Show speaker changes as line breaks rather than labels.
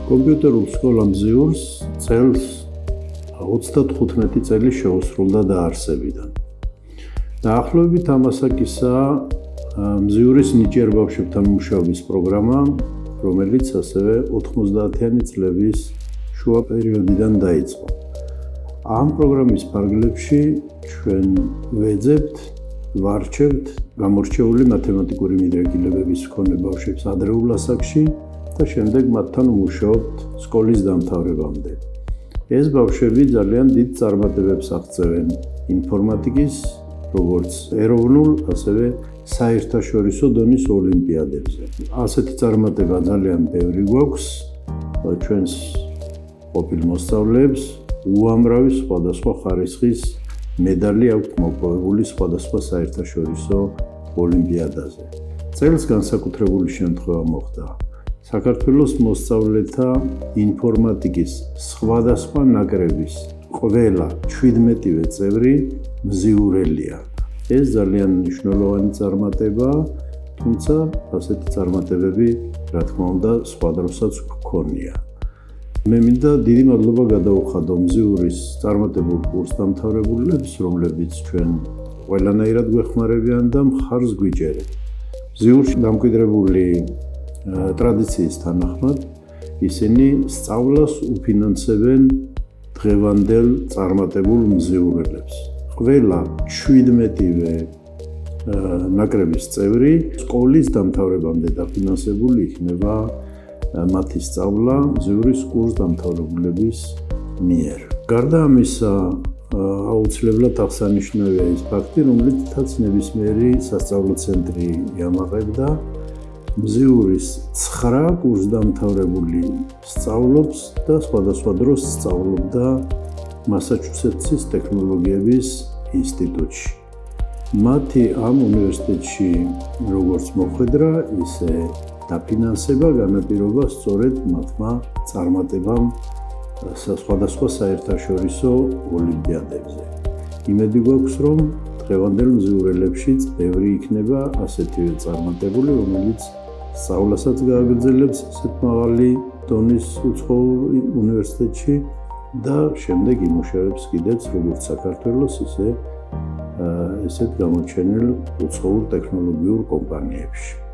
კომპიუტერულ სკოლა მზიურს წელს 35 წელი შეუსრულდა დაარსებიდან. დაახლოებით ამასაკისაა მზიურის ნიჭიერ ბავშვებთან მუშაობის პროგრამა, რომელიც ასევე 90-იანი წლების შუა პერიოდიდან დაიწყო. ამ პროგრამის ფარგლებში ჩვენ ვეძებთ, ვარჩევთ გამორჩეული მათემატიკური მიდრეკილებების მქონე ბავშვებს ადრეულ ასაკში და შემდეგ მათთან ვმუშაობთ სკოლის დამთავრებამდე. ეს ბავშვები ძალიან დიდ წარმატებებს აღწევენ ინფორმატიკის, როგორც ეროვნულ, ასევე საერთაშორისო დონის ოლიმპიადებზე. ასეთი წარმატება ძალიან ბევრი გვაქვს ჩვენს ყოფილ მოსწავლეებს, უამრავი სხვადასხვა ხარისხის მედალი აქვთ მოპოვებული სხვადასხვა საერთაშორისო ოლიმპიადაზე. წელს განსაკუთრებული შემთხვევა მოხდა. საქართველოს მოსწავლეთა ინფორმატიკის სხვადასხვა ნაკრების ყველა 17-ვე წევრი მზიურელია. ეს ძალიან მნიშვნელოვანი წარმატებაა, თუმცა ასეთი წარმატებები, რა თქმა უნდა, სხვა დროსაც გქონია. მე მინდა დიდი მადლობა გადაუხადო მზიურის წარმატებულ კურს დამთავრებულებს, რომლებიც ჩვენ ყველანაირად გვეხმარებიან და მხარს გვიჯერებთ. მზიურში დამკვიდრებული ტრადიციის თანახმად ისინი სწავლას უფინანსებენ დღევანდელ წარმატებულ მზიურელებს. ყველა 17-ვე ნაკრების წევრი სკოლის დამთავრებამდე დაფინანსებული იქნება მათი სწავლა მზიურის კურს დამთავრებულების მიერ. გარდა ამისა, აუცილებლად აღსანიშნავია ის ფაქტი, რომლითაც ნებისმიერი სასწავლო ცენტრი იამაღებდა მზიურის 9 კურსდამთავრებული სწავლობს და სხვადასხვა დროს სწავლობდა მასაჩუსეტსის ტექნოლოგიების ინსტიტუტში. მათი ამ უნივერსიტეტში როგორც მოხვედრა, ისე დაფინანსება განაპირობა სწორედ მათმა წარმატებამ სხვადასხვა საერთაშორისო ოლიმპიადებზე. იმედი გვაქვს, რომ დღევანდელ მზიურელებშიც ბევრი იქნება ასეთივე წარმატებული, რომელიც სწავლასაც გააგრძელებს ასეთ მაღალი დონის უცხოურ უნივერსიტეტში და შემდეგ იმუშავებს კიდეც როგორც საქართველოს, ისე ესეთ გამოჩენილ უცხოურ ტექნოლოგიურ კომპანიებში.